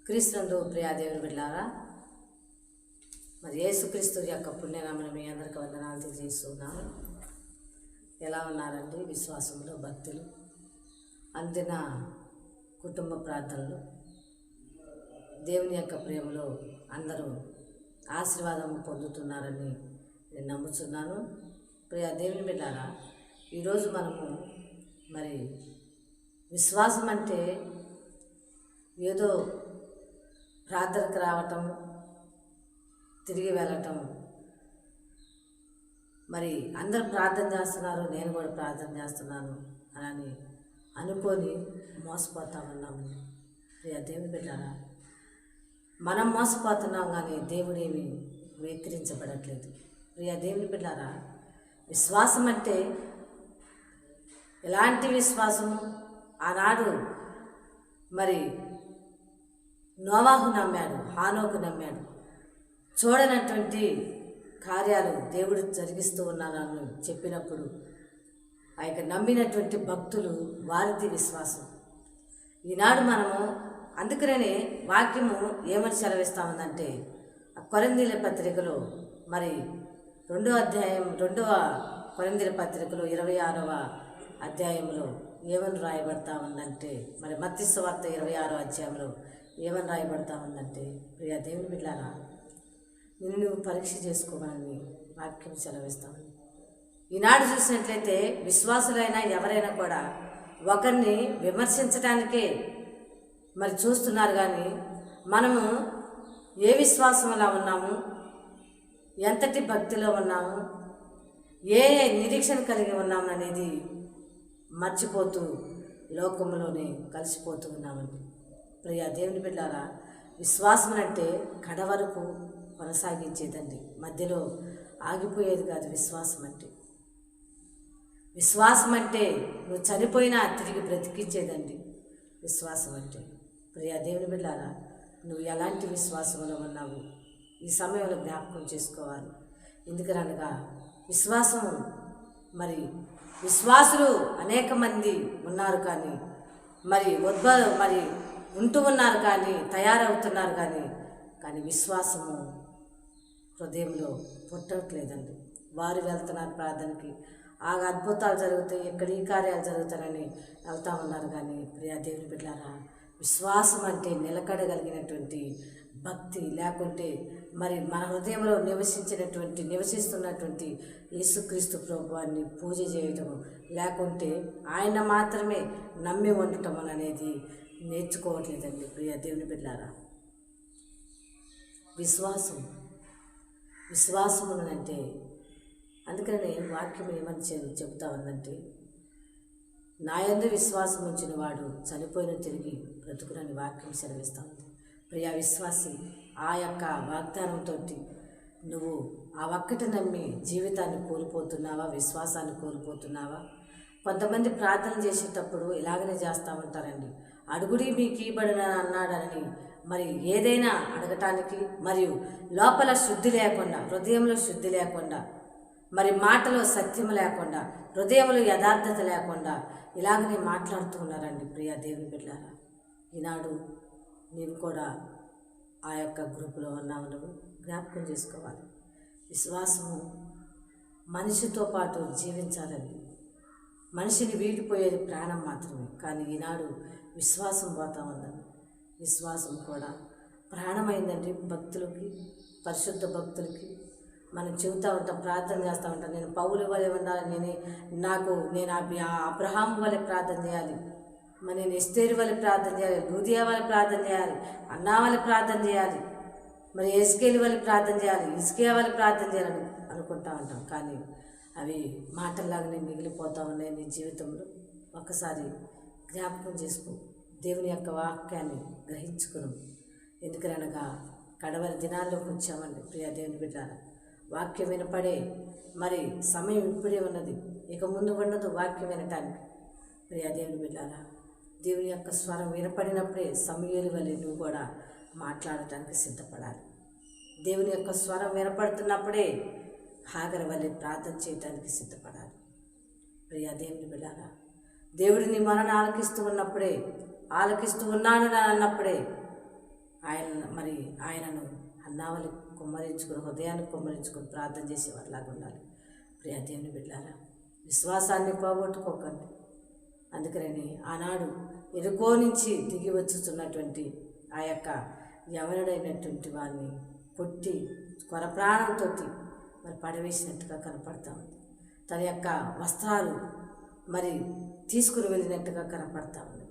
క్రీస్తునందు ప్రియాదేవుని బిడ్డలారా, మరి యేసుక్రీస్తు యొక్క పుణ్యనామను మీ అందరికీ వందనాలు తెలియజేస్తున్నాను. ఎలా ఉన్నారండి? విశ్వాసంలో భక్తులు అందిన కుటుంబ ప్రార్థనలు, దేవుని యొక్క ప్రేమలో అందరూ ఆశీర్వాదం పొందుతున్నారని నేను నమ్ముతున్నాను. ప్రియ దేవుని బిడ్డలారా, ఈరోజు మనము మరి విశ్వాసం అంటే ఏదో ప్రార్థనకు రావటం, తిరిగి వెళ్ళటం, మరి అందరూ ప్రార్థన చేస్తున్నారు, నేను కూడా ప్రార్థన చేస్తున్నాను అని అనుకొని మోసపోతా ఉన్నాము. ప్రియ దేవుని బిడ్డలారా, మనం మోసపోతున్నాం కానీ దేవుడేమి వెక్కిరించబడట్లేదు. ప్రియ దేవుని బిడ్డలారా, విశ్వాసం అంటే ఎలాంటి విశ్వాసము? ఆనాడు మరి నోవాహు నమ్మాడు, హానోకు నమ్మాడు. చూడనటువంటి కార్యాలు దేవుడు జరిగిస్తూ ఉన్నానని చెప్పినప్పుడు ఆ యొక్క నమ్మినటువంటి భక్తులు వారిది విశ్వాసం. ఈనాడు మనము అందుకనే వాక్యము ఏమని సెలవిస్తామందంటే, కొరింథీయుల పత్రికలో మరి 2వ కొరింథీయుల పత్రికలో 26వ అధ్యాయంలో ఏమని రాయబడతా ఉందంటే, మరి మత్తయి సువార్త 26వ అధ్యాయంలో ఏమని రాయబడతా ఉందంటే, ప్రియ దేవుని బిడ్డలారా, నువ్వు పరీక్ష చేసుకోవాలని వాక్యం సెలవిస్తాను. ఈనాడు చూసినట్లయితే విశ్వాసులైనా ఎవరైనా కూడా ఒకరిని విమర్శించడానికే మరి చూస్తున్నారు. కానీ మనము ఏ విశ్వాసంలో ఉన్నాము, ఎంతటి భక్తిలో ఉన్నాము, ఏ నిరీక్షణ కలిగి ఉన్నాము అనేది మర్చిపోతూ లోకంలోనే కలిసిపోతూ ఉన్నామండి. ప్రియ దేవుని బిడ్డలారా, విశ్వాసం అంటే కడ వరకు కొనసాగించేదండి, మధ్యలో ఆగిపోయేది కాదు. విశ్వాసం అంటే నువ్వు చనిపోయినా తిరిగి బ్రతికించేదండి విశ్వాసం అంటే. ప్రియ దేవుని బిడ్డలారా, నువ్వు ఎలాంటి విశ్వాసంలో ఉన్నావు ఈ సమయంలో జ్ఞాపకం చేసుకోవాలి. ఎందుకనగా విశ్వాసం మరి విశ్వాసులు అనేక మంది ఉన్నారు, కానీ మరి ఉంటూ ఉన్నారు, కానీ తయారవుతున్నారు, కానీ విశ్వాసము హృదయంలో పుట్టట్లేదండి. వారు వెళ్తున్నారు ప్రార్థనకి, ఆ అద్భుతాలు జరుగుతాయి, ఇక్కడ ఈ కార్యాలు జరుగుతాయని వెళ్తూ ఉన్నారు. కానీ ప్రియ దేవుని బిడ్డలారా, విశ్వాసం అంటే నిలకడగలిగినటువంటి భక్తి, లేకుంటే మరి మన హృదయంలో నివసిస్తున్నటువంటి యేసుక్రీస్తు ప్రభువాన్ని పూజ చేయటం, లేకుంటే ఆయన మాత్రమే నమ్మి ఉండటం అనేది నేర్చుకోవట్లేదండి. ప్రియ దేవుని బిడ్డలారా, విశ్వాసము అంటే అందుకనే వాక్యం ఏమని చెబుతా ఉందంటే, నా యందు విశ్వాసం ఉంచిన వాడు చనిపోయిన తిరిగి బ్రతుకునని వాక్యం సెలవిస్తూ ఉంది. ప్రియ విశ్వాసి, ఆ యొక్క వాగ్దానంతో నువ్వు ఆ ఒక్కటి నమ్మి జీవితాన్ని కోల్పోతున్నావా, విశ్వాసాన్ని కోల్పోతున్నావా? కొంతమంది ప్రార్థన చేసేటప్పుడు ఇలాగనే చేస్తూ ఉంటారండి. అడుగుడి మీకు ఇవ్వబడిన అన్నాడని మరి ఏదైనా అడగటానికి, మరియు లోపల శుద్ధి లేకుండా, హృదయంలో శుద్ధి లేకుండా, మరి మాటలో సత్యం లేకుండా, హృదయంలో యథార్థత లేకుండా ఇలాగనే మాట్లాడుతూ ఉన్నారండి. ప్రియ దేవుని బిడ్డలారా, ఈనాడు నీవు కూడా ఆ యొక్క గ్రూపులో ఉన్నావు. నువ్వు జ్ఞాపకం చేసుకోవాలి. విశ్వాసము మనిషితో పాటు జీవించాలండి. మనిషిని వీడిపోయేది ప్రాణం మాత్రమే, కానీ ఈనాడు విశ్వాసం పోతా ఉందండి. విశ్వాసం కూడా ప్రాణమైందండి భక్తులకి, పరిశుద్ధ భక్తులకి. మనం చెబుతూ ఉంటాం, ప్రార్థన చేస్తూ ఉంటాం, నేను పౌలు వలె ఉండాలి, నేను అబ్రహాం వలె ప్రార్థన చేయాలి, మరి నేను ఎస్తేరు వలె ప్రార్థన చేయాలి, లూదియా వలె ప్రార్థన చేయాలి, అన్నా వలె ప్రార్థన చేయాలి, మరి ఎస్కేలు వలె ప్రార్థన చేయాలి, ఇస్కియా వలె ప్రార్థన చేయాలని అనుకుంటా ఉంటాం. కానీ అవి మాటల్లాగానే మిగిలిపోతూ ఉన్నాయి నీ జీవితంలో. ఒక్కసారి జ్ఞాపకం చేసుకో, దేవుని యొక్క వాక్యాన్ని గ్రహించుకును. ఎందుకనగా కడవరి దినాల్లోకి వచ్చామండి. ప్రియ దేవుని బిడ్డలారా, వాక్యం వినపడే మరి సమయం ఇప్పుడే ఉన్నది, ఇక ముందు ఉండదు వాక్యం వినటానికి. ప్రియ దేవుని బిడ్డలారా, దేవుని యొక్క స్వరం వినపడినప్పుడే సమూయేలు వలె నువ్వు కూడా మాట్లాడటానికి సిద్ధపడాలి. దేవుని యొక్క స్వరం వినపడుతున్నప్పుడే హాగరు వలె ప్రార్థన చేయడానికి సిద్ధపడాలి. ప్రియ దేవుని బిడ్డలారా, దేవుడిని మనను ఆలకిస్తూ ఉన్నాను అన్నప్పుడే ఆయనను అన్నావలి కుమ్మరించుకుని, హృదయాన్ని కుమ్మరించుకుని ప్రార్థన చేసేవారిలాగా ఉండాలి. ప్రియ దేవుని బిడ్డలారా, విశ్వాసాన్ని పోగొట్టుకోకండి. అందుకని ఆనాడు ఎరుకో నుంచి దిగి వచ్చుతున్నటువంటి ఆ యొక్క యవనుడైనటువంటి వారిని కొట్టి కొరప్రాణంతో మరి పడవేసినట్టుగా కనపడతా ఉంది. తన యొక్క వస్త్రాలు మరి తీసుకుని వెళ్ళినట్టుగా కనపడతా ఉంది.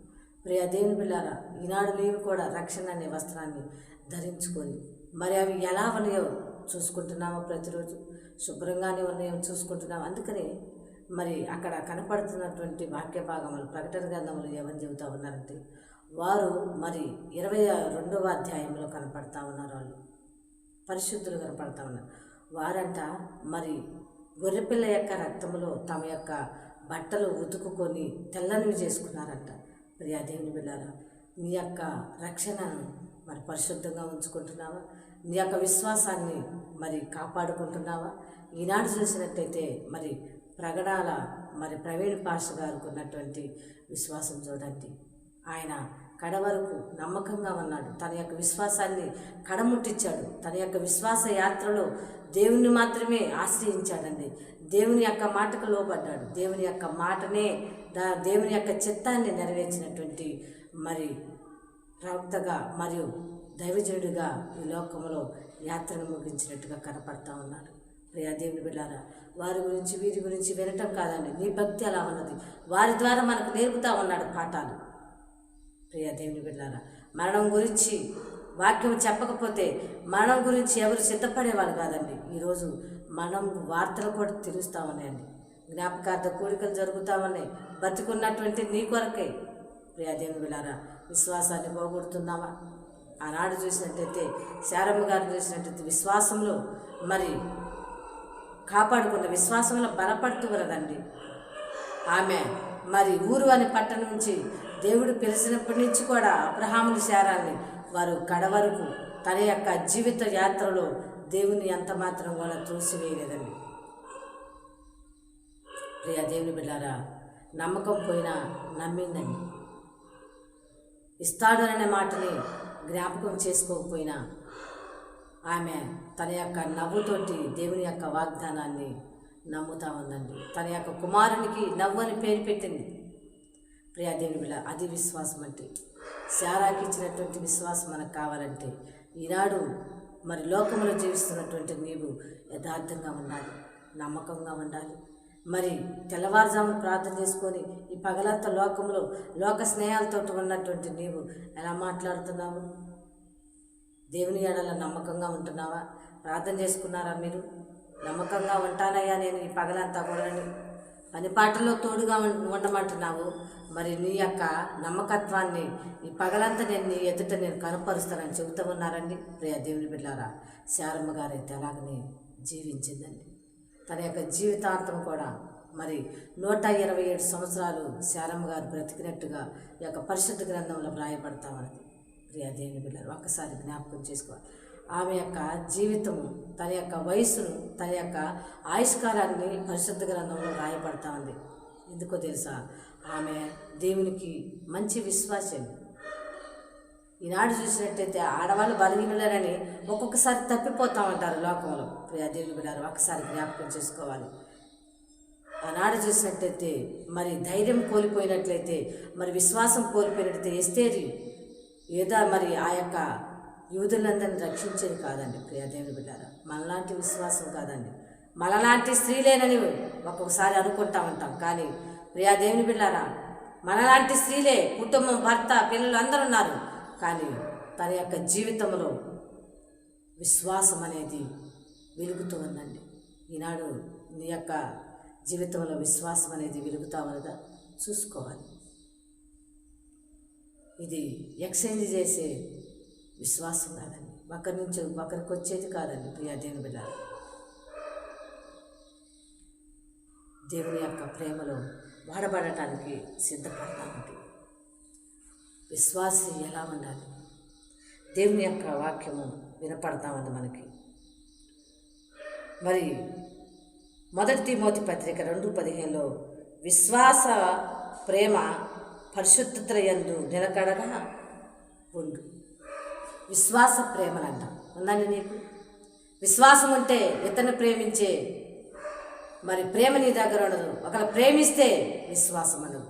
ప్రియ దేవుని బిడ్డలారా, ఈనాడు నీవు కూడా రక్షణ అనే వస్త్రాన్ని ధరించుకొని మరి అవి ఎలా ఉన్నాయో చూసుకుంటున్నామో, ప్రతిరోజు శుభ్రంగానే ఉన్నాయో చూసుకుంటున్నాము. అందుకని మరి అక్కడ కనపడుతున్నటువంటి వాక్య భాగములు ప్రకటన గ్రంథములు ఏమని చెబుతూ ఉన్నారంటే, వారు మరి 22వ అధ్యాయంలో కనపడతా ఉన్నారు. వాళ్ళు పరిశుద్ధులు కనపడతా ఉన్నారు. వారంట మరి గొర్రెపిల్ల యొక్క రక్తములో తమ యొక్క బట్టలు ఉతుకుకొని తెల్లనివి చేసుకున్నారంట. ప్రియా దేవుని బిడ్డలారా, నీ యొక్క రక్షణను మరి పరిశుద్ధంగా ఉంచుకుంటున్నావా? నీ యొక్క విశ్వాసాన్ని మరి కాపాడుకుంటున్నావా? ఈనాడు చూసినట్టయితే మరి ప్రగడాల మరి ప్రవీణ్ పాస్టర్ గారికి ఉన్నటువంటి విశ్వాసం చూడండి. ఆయన కడవరకు నమ్మకంగా ఉన్నాడు. తన యొక్క విశ్వాసాన్ని కడముట్టించాడు. తన యొక్క విశ్వాస యాత్రలో దేవుని మాత్రమే ఆశ్రయించాడండి. దేవుని యొక్క మాటకు లోబడ్డాడు. దేవుని యొక్క మాటనే దేవుని యొక్క చిత్తాన్ని నెరవేర్చినటువంటి మరి ప్రవక్తగా మరియు దైవజనుడిగా ఈ లోకంలో యాత్రను ముగించినట్టుగా కనపడతా ఉన్నాడు. ప్రియా దేవుని బిడ్డలారా, వారి గురించి వీరి గురించి వినటం కాదండి, నీ భక్తి అలా ఉన్నది. వారి ద్వారా మనకు నేర్పుతా ఉన్నాడు పాఠాలు. ప్రియా దేవుని బిడ్డలారా, మరణం గురించి వాక్యం చెప్పకపోతే మరణం గురించి ఎవరు సిద్ధపడేవాళ్ళు కాదండి. ఈరోజు మరణం వార్తలు కూడా తెలుస్తూ ఉన్నాయండి. జ్ఞాపకార్థ కూడికలు జరుగుతూ ఉన్నాయి. బతికున్నటువంటి నీ కొరకే. ప్రియా దేవుని బిడ్డలారా, విశ్వాసాన్ని పోగొడుతున్నావా? ఆనాడు చూసినట్టయితే శారమ్మ గారు చూసినట్టయితే విశ్వాసంలో మరి కాపాడుకున్న విశ్వాసంలో బలపడుతూ కదండి. ఆమె మరి ఊరు అనే పట్టణం నుంచి దేవుడు పిలిచినప్పటి నుంచి కూడా అబ్రహాముని శారాన్ని వారు కడవరకు తన యొక్క జీవిత యాత్రలో దేవుని ఎంత మాత్రం కూడా త్రోసివేయలేదండి. ప్రియ దేవుని బిడ్డారా, నమ్మకం పోయినా నమ్మిందండి. ఇస్తాడు అనే మాటని జ్ఞాపకం చేసుకోకపోయినా ఆమె తన యొక్క నవ్వుతోటి దేవుని యొక్క వాగ్దానాన్ని నమ్ముతా ఉందండి. తన యొక్క కుమారునికి నవ్వు అని పేరు పెట్టింది. ప్రియా దేవుని బిడ్డ, అది విశ్వాసం అంటే. శారాకి ఇచ్చినటువంటి విశ్వాసం మనకు కావాలంటే ఈనాడు మరి లోకంలో జీవిస్తున్నటువంటి నీవు యథార్థంగా ఉండాలి, నమ్మకంగా ఉండాలి. మరి తెల్లవారుజామున ప్రార్థన చేసుకొని ఈ పగలంతా లోకంలో లోక స్నేహాలతో ఉన్నటువంటి నీవు ఎలా మాట్లాడుతున్నావు? దేవుని ఎడల నమ్మకంగా ఉంటున్నావా? ప్రార్థన చేసుకున్నారా మీరు? నమ్మకంగా ఉంటానయ్యా నేను ఈ పగలంతా కూడా పని పాటల్లో తోడుగా ఉండమంటున్నావు. మరి నీ యొక్క నమ్మకత్వాన్ని ఈ పగలంతా నేను నీ ఎదుట నేను కనపరుస్తానని చెబుతూ ఉన్నారండి. ప్రియ దేవుని బిడ్డలారా, శారమ్మ గారైతే అలాగనే జీవించిందండి. తన యొక్క జీవితాంతం కూడా మరి 127 సంవత్సరాలు శారమ్మ గారు బ్రతికినట్టుగా ఈ యొక్క పరిశుద్ధ గ్రంథంలో వ్రాయబడతా ఉన్నది. ప్రియా దేవుని బిడ్డలారా, ఒక్కసారి జ్ఞాపకం చేసుకోవాలి. ఆమె యొక్క జీవితము, తన యొక్క వయసును, తన యొక్క ఆయుష్కారాన్ని పరిశుద్ధ గ్రంథంలో రాయబడతా ఉంది. ఎందుకో తెలుసా? ఆమె దేవునికి మంచి విశ్వాసం. ఈనాడు చూసినట్టయితే ఆడవాళ్ళు బలహీనులేనని ఒక్కొక్కసారి తప్పిపోతూ ఉంటారు లోకంలో. ప్రియా దేవుని బిడ్డలారా, ఒక్కసారి జ్ఞాపకం చేసుకోవాలి. ఆనాడు చూసినట్టయితే మరి ధైర్యం కోల్పోయినట్లయితే, మరి విశ్వాసం కోల్పోయినట్లయితే ఎస్తేరి ఏదో మరి ఆ యొక్క యూదులందరినీ రక్షించేది కాదండి. ప్రియా దేవుని బిడ్డలారా, మనలాంటి విశ్వాసం కాదండి. మనలాంటి స్త్రీలేనని ఒక్కొక్కసారి అనుకుంటా ఉంటాం. కానీ ప్రియా దేవుని బిడ్డలారా, మనలాంటి స్త్రీలే, కుటుంబం, భర్త, పిల్లలు అందరూ ఉన్నారు. కానీ తన యొక్క జీవితంలో విశ్వాసం అనేది వెలుగుతూ ఉందండి. ఈనాడు నీ యొక్క జీవితంలో విశ్వాసం అనేది వెలుగుతా ఉన్నదా చూసుకోవాలి. ఇది ఎక్స్చేంజ్ చేసే విశ్వాసం కాదండి. ఒకరి నుంచి ఒకరికి వచ్చేది కాదండి. ప్రియా దేవుని బిడ్డలారా, దేవుని యొక్క ప్రేమలో వాడబడటానికి సిద్ధపడతామండి. విశ్వాసి ఎలా ఉండాలి? దేవుని యొక్క వాక్యము వినపడతా ఉంది మనకి. మరి 1 తిమోతి పత్రిక 2:15లో విశ్వాస, ప్రేమ, పరిశుద్ధత యందు నిలకడగా ఉండు. విశ్వాస ప్రేమలంట. ఉందండి నీకు? విశ్వాసం ఉంటే ఇతన్ని ప్రేమించే మరి ప్రేమ నీ దగ్గర ఉండదు. ఒకవేళ ప్రేమిస్తే విశ్వాసం ఉండదు.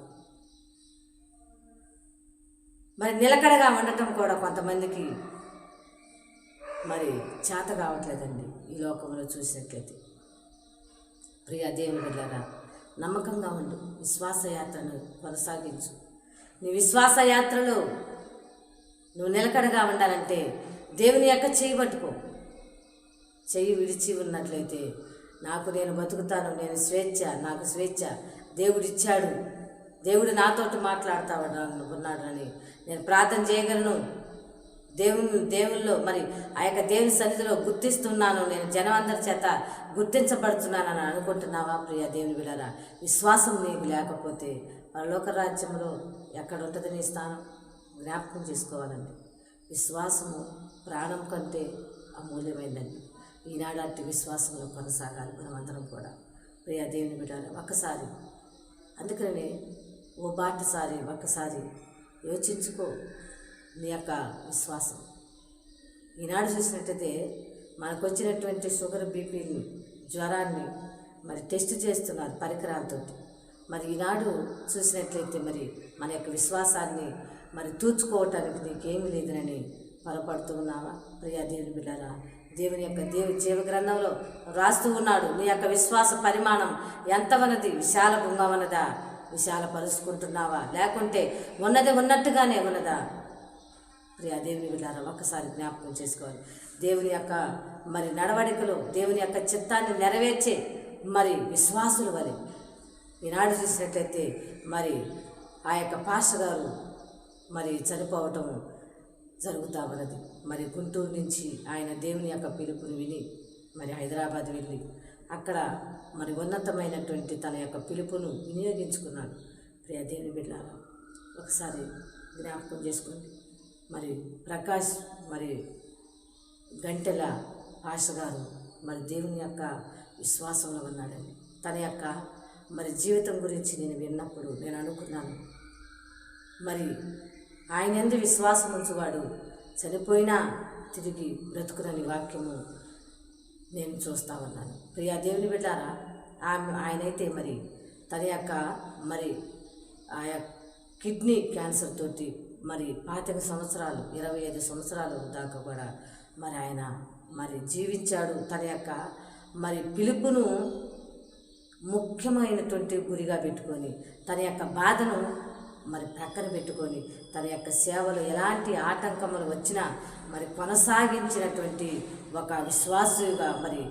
మరి నిలకడగా ఉండటం కూడా కొంతమందికి మరి చేత కావట్లేదండి ఈ లోకంలో చూసినట్లయితే. ప్రియ దేవుని బిడ్డలారా, నమ్మకంగా ఉండు, విశ్వాస యాత్రను కొనసాగించు. నీ విశ్వాస యాత్రలో నువ్వు నిలకడగా ఉండాలంటే దేవుని యొక్క చెయ్యి పట్టుకో. చెయ్యి విడిచి ఉన్నట్లయితే నేను బతుకుతాను, నాకు స్వేచ్ఛ దేవుడిచ్చాడు, దేవుడు నాతోటి మాట్లాడుతున్నాడు అని నేను ప్రార్థన చేయగలను. దేవుల్లో మరి ఆ యొక్క దేవుని సన్నిధిలో గుర్తిస్తున్నాను, నేను జనం అందరి చేత గుర్తించబడుతున్నానని అనుకుంటున్నావా ప్రియ దేవుని బిడ్డలారా? విశ్వాసం నీకు లేకపోతే పరలోక రాజ్యంలో ఎక్కడ ఉంటుంది నీ స్థానం? జ్ఞాపకం చేసుకోవాలండి. విశ్వాసము ప్రాణం కంటే అమూల్యమైందండి. ఈనాడు అట్టి విశ్వాసంలో కొనసాగాలి మనమందరం కూడా. ప్రియ దేవుని బిడ్డలారా, ఒక్కసారి అందుకనే ఒక్కసారి యోచించుకో నీ యొక్క విశ్వాసం. ఈనాడు చూసినట్టయితే మనకు వచ్చినటువంటి షుగర్, బీపీని, జ్వరాన్ని మరి టెస్ట్ చేస్తున్నారు పరికరాలతో. మరి ఈనాడు చూసినట్లయితే మరి మన యొక్క విశ్వాసాన్ని మరి తూర్చుకోవటానికి నీకేమీ లేదనని పొరపడుతూ ఉన్నావా? ప్రియ దేవుని బిడ్డలారా, దేవుని యొక్క జీవ గ్రంథంలో రాస్తూ ఉన్నాడు, నీ యొక్క విశ్వాస పరిమాణం ఎంతవన్నది? విశాల భృంగమన్నదా? విశాలపరుచుకుంటున్నావా? లేకుంటే ఉన్నది ఉన్నట్టుగానే ఉన్నదా? ప్రియ దేవుని బిడ్డలారా, ఒక్కసారి జ్ఞాపకం చేసుకోవాలి. దేవుని యొక్క మరి నడవడికలు, దేవుని యొక్క చిత్తాన్ని నెరవేర్చే మరి విశ్వాసులు వలె ఈనాడు చూసినట్లయితే మరి ఆ యొక్క పాస్టర్ గారు మరి చనిపోవటం జరుగుతూ ఉన్నది. మరి గుంటూరు నుంచి ఆయన దేవుని యొక్క పిలుపుని విని మరి హైదరాబాద్ వెళ్ళి అక్కడ మరి ఉన్నతమైనటువంటి తన యొక్క పిలుపును వినియోగించుకున్నాడు. ప్రియ దేవుని బిడ్డలారా, ఒకసారి జ్ఞాపకం చేసుకోండి. మరి ప్రకాష్ మరి గంటెల పాస్టర్ గారు మరి దేవుని యొక్క విశ్వాసంలో ఉన్నాడండి. తన యొక్క మరి జీవితం గురించి నేను విన్నప్పుడు నేను అనుకున్నాను, మరి ఆయన యందు విశ్వాసం ఉంచువాడు చనిపోయినా తిరిగి బ్రతుకునని వాక్యము నేను చూస్తా ఉన్నాను. ప్రియా దేవుని బిడ్డారా, ఆయనైతే మరి తన యొక్క మరి ఆ కిడ్నీ క్యాన్సర్ తోటి మరి 25 సంవత్సరాలు 25 సంవత్సరాలు దాకా కూడా మరి ఆయన మరి జీవించాడు. తన యొక్క మరి పిలుపును ముఖ్యమైనటువంటి గురిగా పెట్టుకొని తన యొక్క బాధను మరి ప్రక్కన పెట్టుకొని తన యొక్క సేవలు ఎలాంటి ఆటంకములు వచ్చినా మరి కొనసాగించినటువంటి ఒక విశ్వాసుగా మరి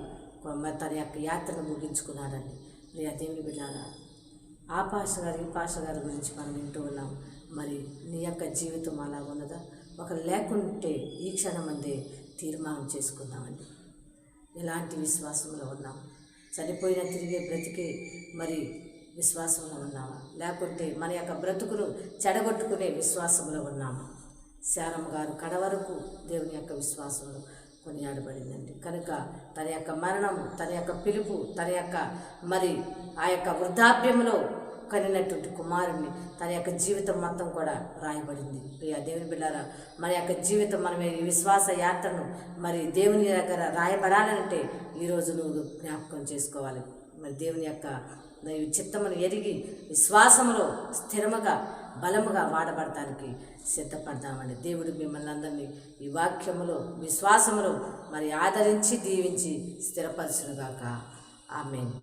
తన యొక్క యాత్రను ముగించుకున్నాడండి. ప్రియ దేవుని బిడ్డలారా, ఆ పాస్టర్ గారు ఈ పాస్టర్ గారి గురించి మనం వింటూ ఉన్నాం. మరి నీ యొక్క జీవితం అలా ఉన్నదా? ఒక లేకుంటే ఈ క్షణమందే తీర్మానం చేసుకుందామండి. ఎలాంటి విశ్వాసంలో ఉన్నాం? చనిపోయిన తిరిగే బ్రతికే మరి విశ్వాసంలో ఉన్నామా? లేకుంటే మన యొక్క బ్రతుకును చెడగొట్టుకునే విశ్వాసంలో ఉన్నామా? శారమ్మ గారు కడవరకు దేవుని యొక్క విశ్వాసంలో కొనియాడబడిందండి. కనుక తన యొక్క మరణం, తన యొక్క పిలుపు, తన యొక్క మరి ఆ యొక్క వృద్ధాప్యంలో కనినటువంటి కుమారుణ్ణి తన యొక్క జీవితం మొత్తం కూడా రాయబడింది. ప్రియ దేవుని బిడ్డారా, మన యొక్క జీవితం మనం ఈ విశ్వాస యాత్రను మరి దేవుని దగ్గర రాయబడాలంటే ఈరోజు నువ్వు జ్ఞాపకం చేసుకోవాలి. మరి దేవుని యొక్క చిత్తమును ఎరిగి విశ్వాసములో స్థిరముగా బలముగా వాడబడటానికి సిద్ధపడదామండి. దేవుడు మిమ్మల్ని అందరినీ ఈ వాక్యములో విశ్వాసములో మరి ఆదరించి దీవించి స్థిరపరచునుగాక. ఆమేన్.